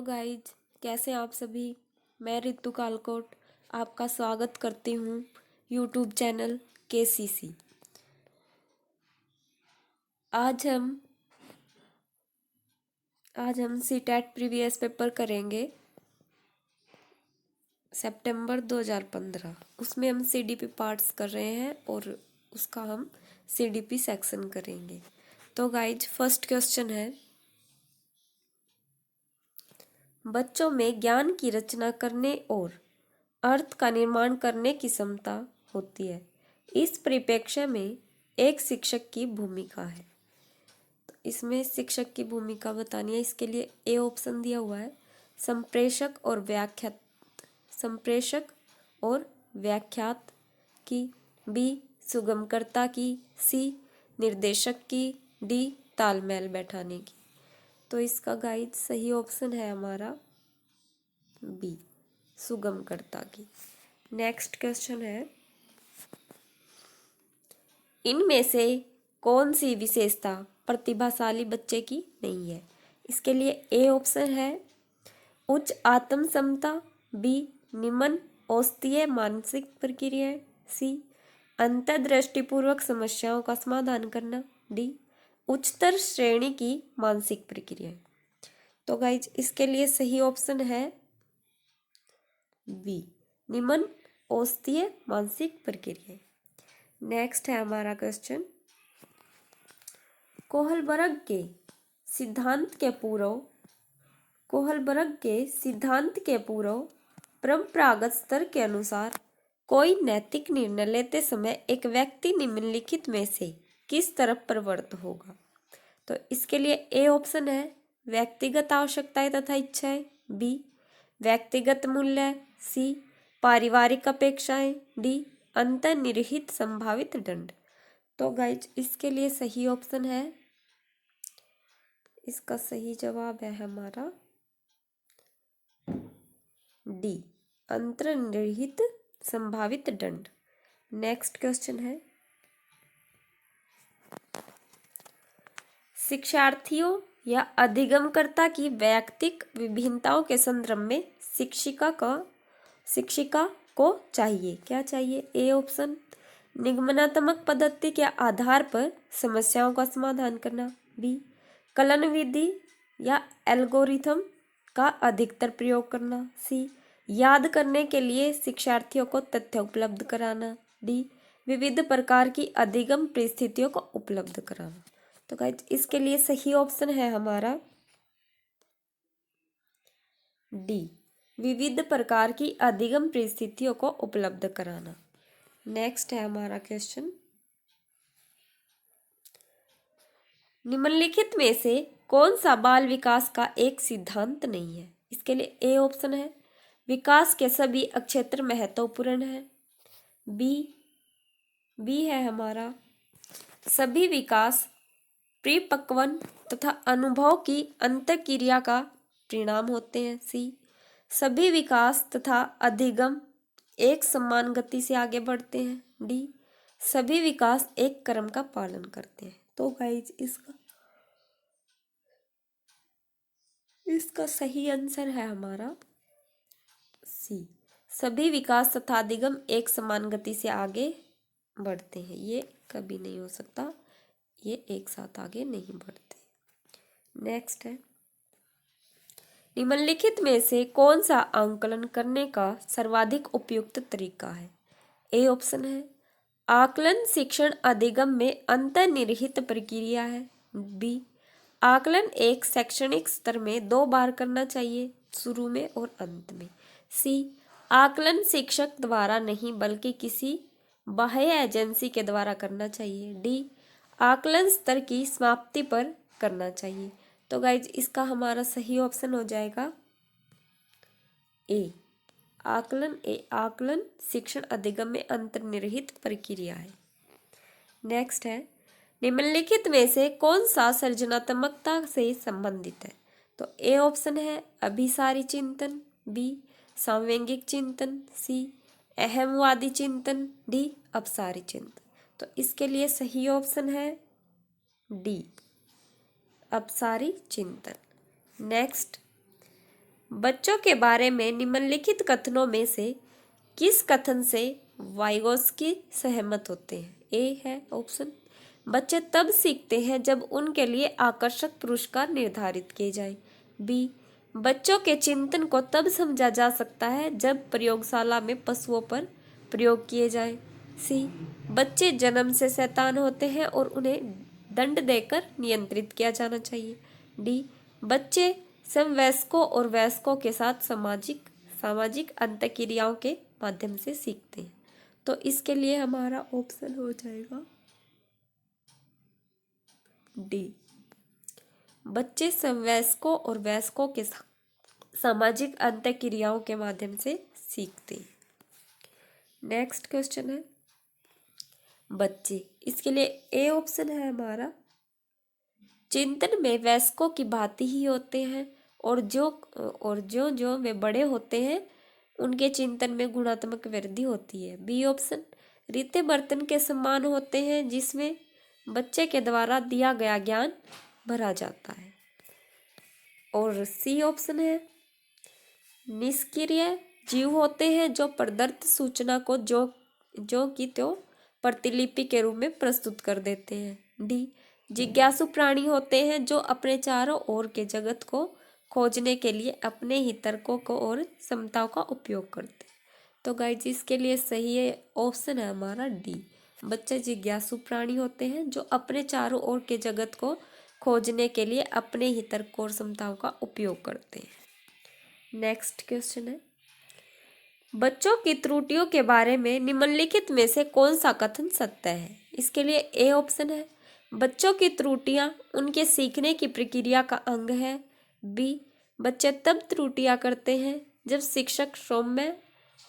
Guys, कैसे हैं आप सभी। मैं रितु कालकोट आपका स्वागत करती हूँ यूट्यूब चैनल केसीसी। आज हम सीटेट प्रीवियस पेपर करेंगे सितंबर 2015। उसमें हम सीडीपी पार्ट्स कर रहे हैं और उसका हम सीडीपी सेक्शन करेंगे। तो गाइज, फर्स्ट क्वेश्चन है, बच्चों में ज्ञान की रचना करने और अर्थ का निर्माण करने की क्षमता होती है। इस परिप्रेक्ष्य में एक शिक्षक की भूमिका है। तो इसमें शिक्षक की भूमिका बतानी है। इसके लिए ए ऑप्शन दिया हुआ है, संप्रेषक और व्याख्यात की, बी सुगमकर्ता की, सी निर्देशक की, डी तालमेल बैठाने की। तो इसका गाइड सही ऑप्शन है हमारा बी सुगमकर्ता की। नेक्स्ट क्वेश्चन है, इनमें से कौन सी विशेषता प्रतिभाशाली बच्चे की नहीं है। इसके लिए ए ऑप्शन है उच्च आत्म क्षमता, बी निम्न औस्तीय मानसिक प्रक्रियाएं, सी अंतर्दृष्टिपूर्वक समस्याओं का समाधान करना, डी उच्चतर श्रेणी की मानसिक प्रक्रियाएं। तो गाइज, इसके लिए सही ऑप्शन है बी निम्न औस्तीय मानसिक प्रक्रियाएं। नेक्स्ट है हमारा क्वेश्चन, कोहलबर्ग के सिद्धांत के पूर्व परंपरागत स्तर के अनुसार कोई नैतिक निर्णय लेते समय एक व्यक्ति निम्नलिखित में से किस तरफ प्रवृत्त होगा। तो इसके लिए ए ऑप्शन है व्यक्तिगत आवश्यकताएं तथा इच्छाएं, बी व्यक्तिगत मूल्य, सी पारिवारिक अपेक्षाएं, डी अंतर्निहित संभावित दंड। तो गाइज, इसके लिए सही ऑप्शन है, इसका सही जवाब है हमारा डी अंतर्निहित संभावित दंड। नेक्स्ट क्वेश्चन है, शिक्षार्थियों या अधिगमकर्ता की वैयक्तिक विभिन्नताओं के संदर्भ में शिक्षिका को चाहिए क्या चाहिए। ए ऑप्शन निगमनात्मक पद्धति के आधार पर समस्याओं का समाधान करना, बी कलन विधि या एल्गोरिथम का अधिकतर प्रयोग करना, सी याद करने के लिए शिक्षार्थियों को तथ्य उपलब्ध कराना, डी विविध प्रकार की अधिगम परिस्थितियों को उपलब्ध कराना। तो गाइस, इसके लिए सही ऑप्शन है हमारा डी विविध प्रकार की अधिगम परिस्थितियों को उपलब्ध कराना। नेक्स्ट है हमारा क्वेश्चन, निम्नलिखित में से कौन सा बाल विकास का एक सिद्धांत नहीं है। इसके लिए ए ऑप्शन है विकास के सभी क्षेत्र महत्वपूर्ण है, बी है हमारा सभी विकास परिपक्वन तथा अनुभव की अंतःक्रिया का परिणाम होते हैं, सी सभी विकास तथा अधिगम एक समान गति से आगे बढ़ते हैं, डी सभी विकास एक क्रम का पालन करते हैं। तो गाइज, इसका सही आंसर है हमारा सी सभी विकास तथा अधिगम एक समान गति से आगे बढ़ते हैं। ये कभी नहीं हो सकता, ये एक साथ आगे नहीं बढ़ते। नेक्स्ट है, निम्नलिखित में से कौन सा आंकलन करने का सर्वाधिक उपयुक्त तरीका है। ए ऑप्शन है आकलन शिक्षण अधिगम में अंतर्निहित प्रक्रिया है, बी आकलन एक शैक्षणिक स्तर में 2 बार करना चाहिए, शुरू में और अंत में, सी आकलन शिक्षक द्वारा नहीं बल्कि किसी बाह्य एजेंसी के द्वारा करना चाहिए, डी आकलन स्तर की समाप्ति पर करना चाहिए। तो गाइज, इसका हमारा सही ऑप्शन हो जाएगा ए आकलन शिक्षण अधिगम में अंतर्निहित प्रक्रिया है। नेक्स्ट है, निम्नलिखित में से कौन सा सृजनात्मकता से संबंधित है। तो ए ऑप्शन है अभिसारी चिंतन, बी सांवेगिक चिंतन, सी अहमवादी चिंतन, डी अपसारी चिंतन। तो इसके लिए सही ऑप्शन है डी अपसारी चिंतन। नेक्स्ट, बच्चों के बारे में निम्नलिखित कथनों में से किस कथन से वाइगोस्की सहमत होते हैं? ए है ऑप्शन, बच्चे तब सीखते हैं जब उनके लिए आकर्षक पुरस्कार निर्धारित किए जाए। बी, बच्चों के चिंतन को तब समझा जा सकता है जब प्रयोगशाला में पशुओं पर प्रयोग किए जाए। सी, बच्चे जन्म से शैतान होते हैं और उन्हें दंड देकर नियंत्रित किया जाना चाहिए। डी, बच्चे समवयस्कों और वयस्कों के साथ सामाजिक अंतःक्रियाओं के माध्यम से सीखते हैं। तो इसके लिए हमारा ऑप्शन हो जाएगा डी, बच्चे समवयस्कों और वयस्कों के साथ सामाजिक अंतःक्रियाओं के माध्यम से सीखते हैं। नेक्स्ट क्वेश्चन है बच्चे, इसके लिए ए ऑप्शन है हमारा, चिंतन में वयस्कों की भांति ही होते हैं और जो जो वे बड़े होते हैं उनके चिंतन में गुणात्मक वृद्धि होती है। बी ऑप्शन, रीते बर्तन के समान होते हैं जिसमें बच्चे के द्वारा दिया गया ज्ञान भरा जाता है। और सी ऑप्शन है, निष्क्रिय जीव होते हैं जो प्रदत्त सूचना को जो की त्यों प्रतिलिपि के रूप में प्रस्तुत कर देते हैं। डी, जिज्ञासु प्राणी होते हैं जो अपने चारों ओर के जगत को खोजने के लिए अपने ही तर्कों को और क्षमताओं का उपयोग करते हैं। तो गाइस इसके लिए सही है ऑप्शन है हमारा डी, बच्चे जिज्ञासु प्राणी होते हैं जो अपने चारों ओर के जगत को खोजने के लिए अपने ही तर्कों और क्षमताओं का उपयोग करते हैं। नेक्स्ट क्वेश्चन है, बच्चों की त्रुटियों के बारे में निम्नलिखित में से कौन सा कथन सत्य है? इसके लिए ए ऑप्शन है, बच्चों की त्रुटियां उनके सीखने की प्रक्रिया का अंग है। बी, बच्चे तब त्रुटियां करते हैं जब शिक्षक सौम्य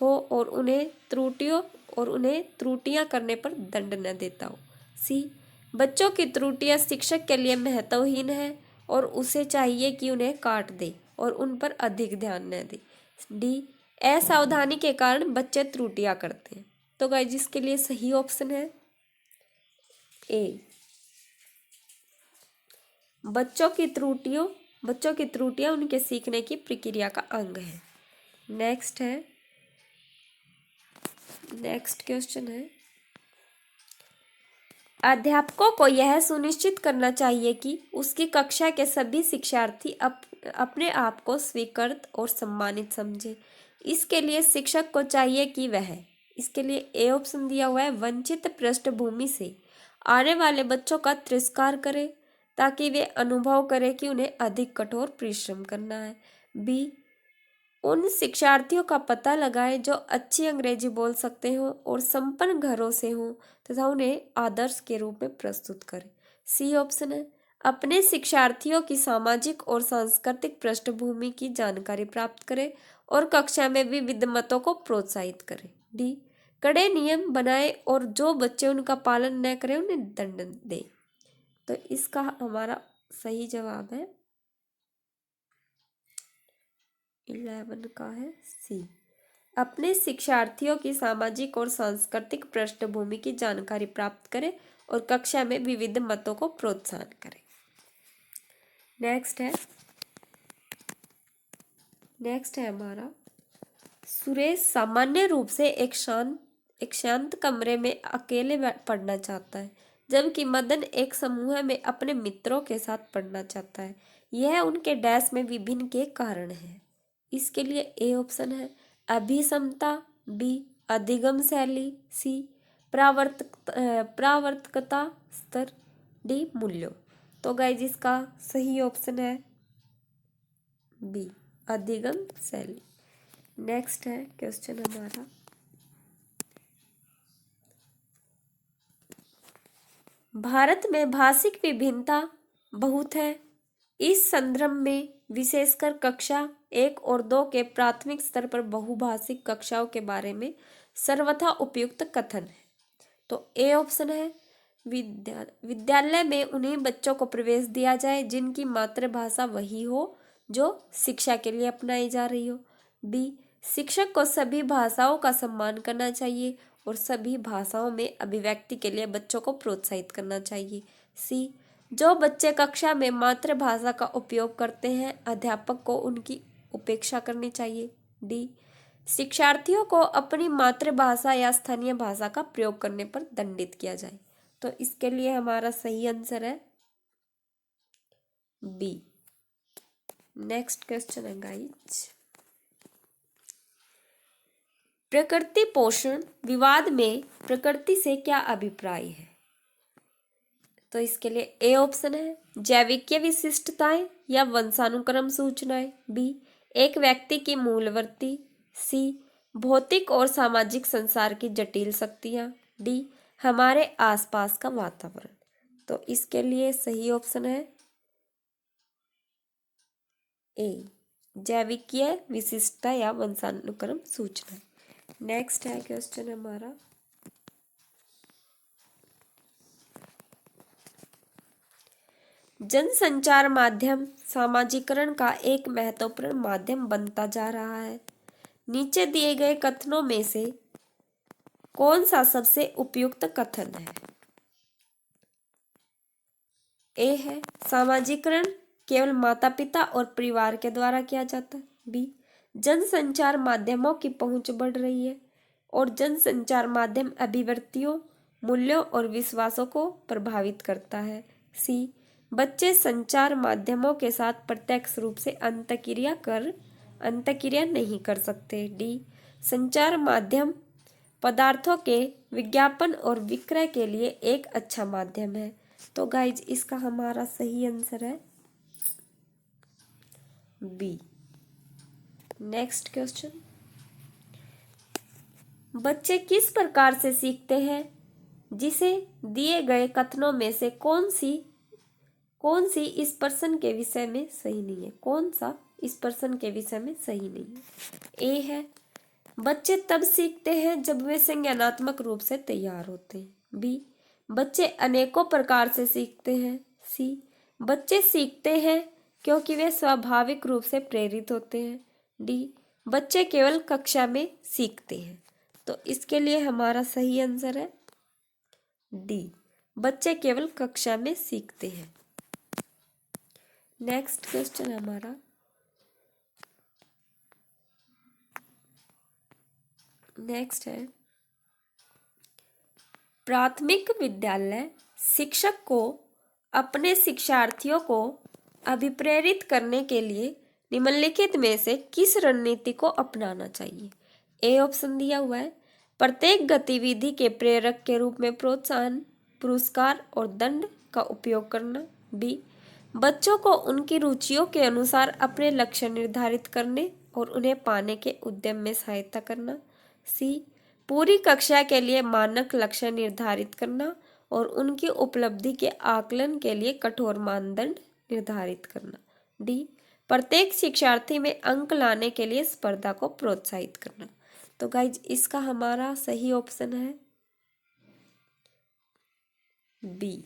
हो और उन्हें त्रुटियां करने पर दंड न देता हो। सी, बच्चों की त्रुटियां शिक्षक के लिए महत्वहीन है और उसे चाहिए कि उन्हें काट दे और उन पर अधिक ध्यान न दे। डी, असावधानी के कारण बच्चे त्रुटियां करते हैं। तो गाइस जिसके लिए सही ऑप्शन है ए, बच्चों की त्रुटियां उनके सीखने की प्रक्रिया का अंग है। नेक्स्ट क्वेश्चन है, अध्यापकों को यह सुनिश्चित करना चाहिए कि उसकी कक्षा के सभी शिक्षार्थी अपने आप को स्वीकृत और सम्मानित समझे। इसके लिए शिक्षक को चाहिए कि वह, इसके लिए ए ऑप्शन दिया हुआ है, वंचित पृष्ठभूमि से आने वाले बच्चों का तिरस्कार करे ताकि वे अनुभव करें कि उन्हें अधिक कठोर परिश्रम करना है। बी, उन शिक्षार्थियों का पता लगाएं जो अच्छी अंग्रेजी बोल सकते हो और संपन्न घरों से हो तथा उन्हें आदर्श के रूप में प्रस्तुत करें। सी ऑप्शन है, अपने शिक्षार्थियों की सामाजिक और सांस्कृतिक पृष्ठभूमि की जानकारी प्राप्त करें और कक्षा में विविध मतों को प्रोत्साहित करें। डी, कड़े नियम बनाए और जो बच्चे उनका पालन न करें उन्हें दंड दें। तो इसका हमारा सही जवाब है 11 का है सी, अपने शिक्षार्थियों की सामाजिक और सांस्कृतिक पृष्ठभूमि की जानकारी प्राप्त करें और कक्षा में विविध मतों को प्रोत्साहन करें। नेक्स्ट है हमारा, सुरेश सामान्य रूप से एक शांत कमरे में अकेले पढ़ना चाहता है जबकि मदन एक समूह में अपने मित्रों के साथ पढ़ना चाहता है। यह उनके डैश में विभिन्न के कारण है। इसके लिए ए ऑप्शन है, अभिसमता। बी, अधिगम शैली। सी, प्रावर्तकता स्तर। डी, मूल्यों। तो गाइस इसका सही ऑप्शन है बी, अधिगम शैली। नेक्स्ट है क्वेश्चन हमारा, भारत में भाषिक विभिन्नता बहुत है। इस संदर्भ में विशेषकर कक्षा 1 और 2 के प्राथमिक स्तर पर बहुभाषिक कक्षाओं के बारे में सर्वथा उपयुक्त कथन है। तो ए ऑप्शन है, विद्यालय में उन्हीं बच्चों को प्रवेश दिया जाए जिनकी मातृभाषा वही हो जो शिक्षा के लिए अपनाई जा रही हो। बी, शिक्षक को सभी भाषाओं का सम्मान करना चाहिए और सभी भाषाओं में अभिव्यक्ति के लिए बच्चों को प्रोत्साहित करना चाहिए। सी, जो बच्चे कक्षा में मातृभाषा का उपयोग करते हैं अध्यापक को उनकी उपेक्षा करनी चाहिए। डी, शिक्षार्थियों को अपनी मातृभाषा या स्थानीय भाषा का प्रयोग करने पर दंडित किया जाए। तो इसके लिए हमारा सही आंसर है बी। नेक्स्ट क्वेश्चन है गाइज, प्रकृति पोषण विवाद में प्रकृति से क्या अभिप्राय है? तो इसके लिए ए ऑप्शन है जैविकीय विशिष्टताएं या वंशानुक्रम सूचनाएं। बी, एक व्यक्ति की मूलवृत्ति। सी, भौतिक और सामाजिक संसार की जटिल शक्तियां। डी, हमारे आसपास का वातावरण। तो इसके लिए सही ऑप्शन है ए, जैविकीय विशिष्टता या वंशानुक्रम सूचना। नेक्स्ट है क्वेश्चन हमारा, जनसंचार माध्यम सामाजिकरण का एक महत्वपूर्ण माध्यम बनता जा रहा है। नीचे दिए गए कथनों में से कौन सा सबसे उपयुक्त कथन है? ए है सामाजिकरण केवल माता पिता और परिवार के द्वारा किया जाता है। बी, जनसंचार माध्यमों की पहुंच बढ़ रही है और जनसंचार माध्यम अभिव्यक्तियों, मूल्यों और विश्वासों को प्रभावित करता है। सी, बच्चे संचार माध्यमों के साथ प्रत्यक्ष रूप से अंतःक्रिया नहीं कर सकते। डी, संचार माध्यम पदार्थों के विज्ञापन और विक्रय के लिए एक अच्छा माध्यम है। तो गाइज इसका हमारा सही आंसर है बी। नेक्स्ट क्वेश्चन, बच्चे किस प्रकार से सीखते हैं जिसे दिए गए कथनों में से कौन सी इस प्रश्न के विषय में सही नहीं है? कौन सा इस प्रश्न के विषय में सही नहीं है? ए है बच्चे तब सीखते हैं जब वे संज्ञानात्मक रूप से तैयार होते हैं। बी, बच्चे अनेकों प्रकार से सीखते हैं। सी, बच्चे सीखते हैं क्योंकि वे स्वाभाविक रूप से प्रेरित होते हैं। डी, बच्चे केवल कक्षा में सीखते हैं। तो इसके लिए हमारा सही आंसर है डी, बच्चे केवल कक्षा में सीखते हैं। नेक्स्ट क्वेश्चन हमारा, नेक्स्ट है प्राथमिक विद्यालय शिक्षक को अपने शिक्षार्थियों को अभिप्रेरित करने के लिए निम्नलिखित में से किस रणनीति को अपनाना चाहिए? ए ऑप्शन दिया हुआ है प्रत्येक गतिविधि के प्रेरक के रूप में प्रोत्साहन, पुरस्कार और दंड का उपयोग करना। बी, बच्चों को उनकी रुचियों के अनुसार अपने लक्ष्य निर्धारित करने और उन्हें पाने के उद्यम में सहायता करना। सी, पूरी कक्षा के लिए मानक लक्ष्य निर्धारित करना और उनकी उपलब्धि के आकलन के लिए कठोर मानदंड निर्धारित करना। डी, प्रत्येक शिक्षार्थी में अंक लाने के लिए स्पर्धा को प्रोत्साहित करना। तो गाइज इसका हमारा सही ऑप्शन है बी,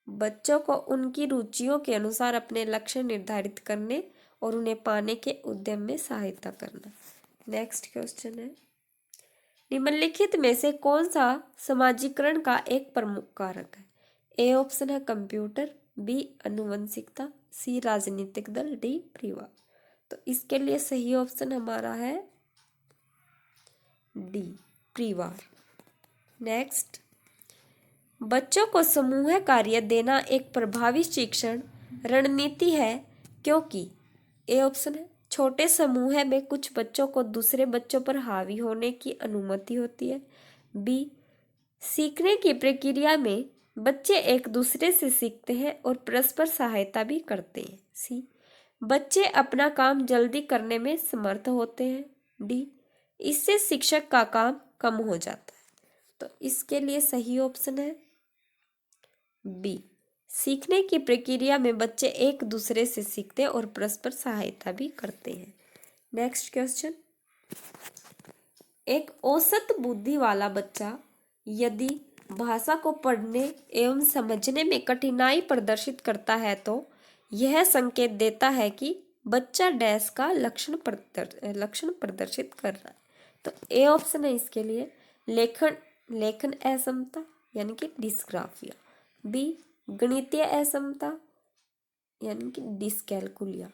बच्चों को उनकी रुचियों के अनुसार अपने लक्ष्य निर्धारित करने और उन्हें पाने के उद्यम में सहायता करना। नेक्स्ट क्वेश्चन है निम्नलिखित में से कौन सा समाजीकरण का एक प्रमुख कारक है? ए ऑप्शन है कंप्यूटर। बी, आनुवंशिकता। सी, राजनीतिक दल। डी, परिवार। तो इसके लिए सही ऑप्शन हमारा है डी, परिवार। नेक्स्ट, बच्चों को समूह कार्य देना एक प्रभावी शिक्षण रणनीति है क्योंकि ए ऑप्शन है छोटे समूह में कुछ बच्चों को दूसरे बच्चों पर हावी होने की अनुमति होती है। बी, सीखने की प्रक्रिया में बच्चे एक दूसरे से सीखते हैं और परस्पर सहायता भी करते हैं। सी, बच्चे अपना काम जल्दी करने में समर्थ होते हैं। डी, इससे शिक्षक का काम कम हो जाता है। तो इसके लिए सही ऑप्शन है बी, सीखने की प्रक्रिया में बच्चे एक दूसरे से सीखते हैं और परस्पर सहायता भी करते हैं। नेक्स्ट क्वेश्चन, एक औसत बुद्धि वाला बच्चा यदि भाषा को पढ़ने एवं समझने में कठिनाई प्रदर्शित करता है तो यह संकेत देता है कि बच्चा डैश का लक्षण प्रदर्शित कर रहा है। तो ए ऑप्शन है इसके लिए लेखन असमता यानी कि डिस्ग्राफिया। बी, गणितीय असमता यानी कि डिस्कैलकुलिया।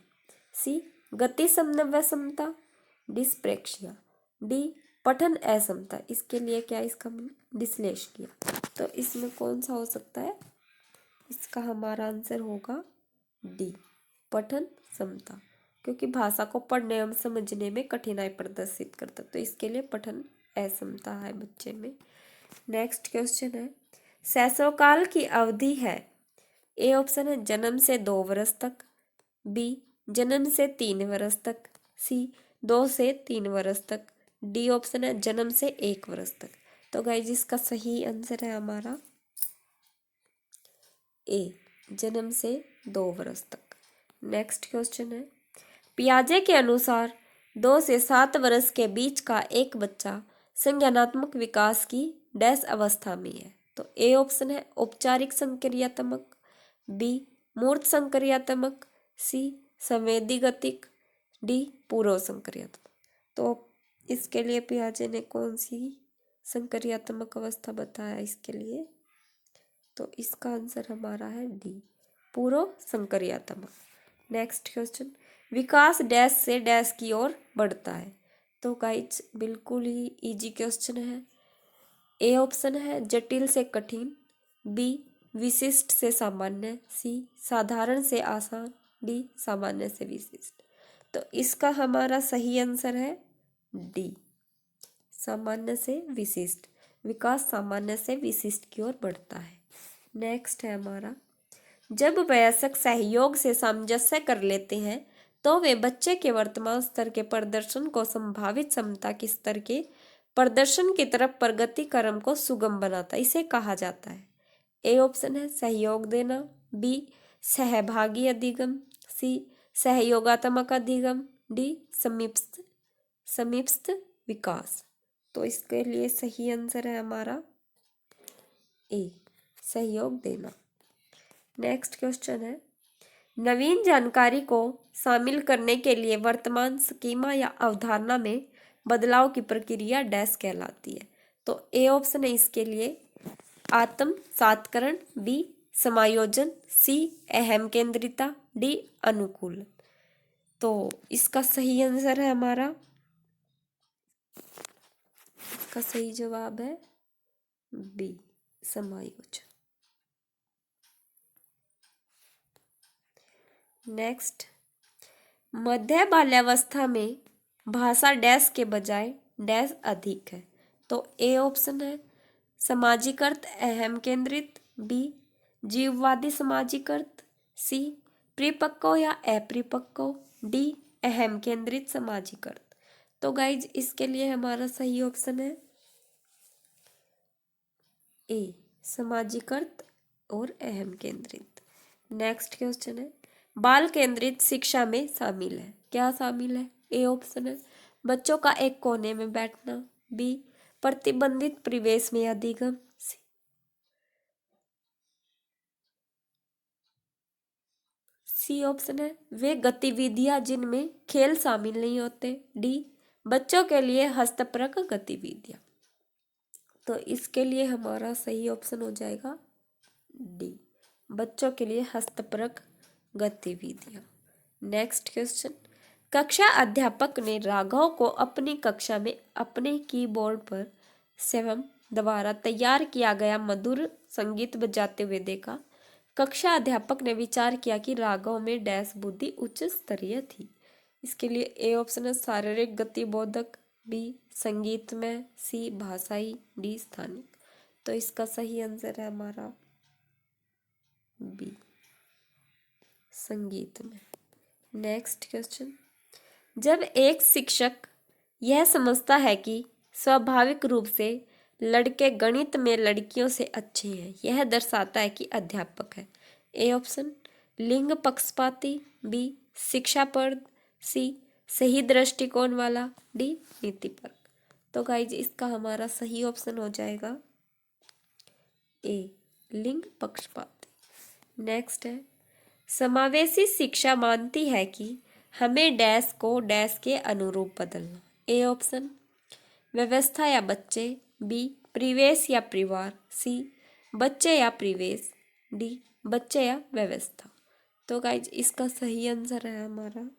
सी, गति समन्वय समता, डिस्प्रेक्शिया, डी पठन असमता। इसके लिए क्या इसका डिस्लेक्सिया। तो इसमें कौन सा हो सकता है? इसका हमारा आंसर होगा डी पठन समता, क्योंकि भाषा को पढ़ने एवं समझने में कठिनाई प्रदर्शित करता, तो इसके लिए पठन असमता है बच्चे में। नेक्स्ट क्वेश्चन है, शैशवकाल की अवधि है। ए ऑप्शन है जन्म से 2 वर्ष तक, बी जन्म से 3 वर्ष तक, सी 2 से 3 वर्ष तक, डी ऑप्शन है जन्म से 1 वर्ष तक। तो गाइस इसका सही आंसर है हमारा ए जन्म से 2 वर्ष तक। नेक्स्ट क्वेश्चन है, पियाजे के अनुसार 2 से 7 वर्ष के बीच का एक बच्चा संज्ञानात्मक विकास की डैश अवस्था में है। तो ए ऑप्शन है औपचारिक संक्रियात्मक, बी मूर्त संक्रियात्मक, सी संवेदी गतिक, डी पूर्व संक्रियात्मक। तो इसके लिए पियाजे ने कौन सी संक्रियात्मक अवस्था बताया इसके लिए? तो इसका आंसर हमारा है डी पूर्व संक्रियात्मक। नेक्स्ट क्वेश्चन, विकास डैश से डैश की ओर बढ़ता है। तो गाइज बिल्कुल ही इजी क्वेश्चन है। ए ऑप्शन है जटिल से कठिन, बी विशिष्ट से सामान्य, सी साधारण से आसान, डी सामान्य से विशिष्ट। तो इसका हमारा सही आंसर है डी सामान्य से विशिष्ट। विकास सामान्य से विशिष्ट की ओर बढ़ता है। नेक्स्ट है हमारा, जब वयस्क सहयोग से सामंजस्य कर लेते हैं तो वे बच्चे के वर्तमान स्तर के प्रदर्शन को संभावित क्षमता के स्तर के प्रदर्शन की तरफ प्रगति क्रम को सुगम बनाता है, इसे कहा जाता है। ए ऑप्शन है सहयोग देना, बी सहभागी अधिगम, सी सहयोगात्मक अधिगम, डी समीपस्थ विकास। तो इसके लिए सही आंसर है हमारा ए सहयोग देना। नेक्स्ट क्वेश्चन है, नवीन जानकारी को शामिल करने के लिए वर्तमान स्कीमा या अवधारणा में बदलाव की प्रक्रिया डैश कहलाती है। तो ए ऑप्शन है इसके लिए आत्मसात्करण, बी समायोजन, सी अहम केंद्रिता, डी अनुकूलन। तो इसका सही आंसर है हमारा, इसका सही जवाब है बी समायोजन। नेक्स्ट, मध्य बाल्यावस्था में भाषा डैश के बजाय डैश अधिक है। तो ए ऑप्शन है समाजीकृत अहम केंद्रित, बी जीववादी समाजीकृत, सी परिपक्व या अपरिपक्व, डी अहम केंद्रित समाजीकृत। तो गाइज इसके लिए हमारा सही ऑप्शन है ए समाजीकृत और अहम केंद्रित। नेक्स्ट क्वेश्चन है, बाल केंद्रित शिक्षा में शामिल है, क्या शामिल है? ए ऑप्शन है बच्चों का एक कोने में बैठना, बी प्रतिबंधित परिवेश में अधिगम, सी ऑप्शन है वे गतिविधियां जिनमें खेल शामिल नहीं होते, डी बच्चों के लिए हस्तपरक गतिविधियां। तो इसके लिए हमारा सही ऑप्शन हो जाएगा डी बच्चों के लिए हस्तपरक गतिविधियां। नेक्स्ट क्वेश्चन, कक्षा अध्यापक ने राघव को अपनी कक्षा में अपने कीबोर्ड पर स्वयं द्वारा तैयार किया गया मधुर संगीत बजाते हुए देखा। कक्षा अध्यापक ने विचार किया कि राघव में डैश बुद्धि उच्च स्तरीय थी। इसके लिए ए ऑप्शन है शारीरिक गतिबोधक, बी संगीत में, सी भाषाई, डी स्थानिक। तो इसका सही आंसर है हमारा बी संगीत में। नेक्स्ट क्वेश्चन, जब एक शिक्षक यह समझता है कि स्वाभाविक रूप से लड़के गणित में लड़कियों से अच्छे हैं, यह दर्शाता है कि अध्यापक है। ए ऑप्शन लिंग पक्षपाती, बी शिक्षाप्रद, सी सही दृष्टिकोण वाला, डी नीतिपरक। तो गाइज इसका हमारा सही ऑप्शन हो जाएगा ए लिंग पक्षपाती। नेक्स्ट है, समावेशी शिक्षा मानती है कि हमें डैश को डैश के अनुरूप बदलना। ए ऑप्शन व्यवस्था या बच्चे, बी परिवेश या परिवार, सी बच्चे या परिवेश, डी बच्चे या व्यवस्था। तो गाइज इसका सही आंसर है हमारा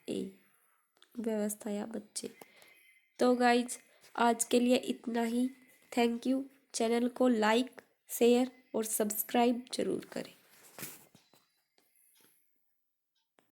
ए व्यवस्था या बच्चे। तो गाइज आज के लिए इतना ही। Thank you. चैनल को लाइक शेयर और सब्सक्राइब जरूर करें।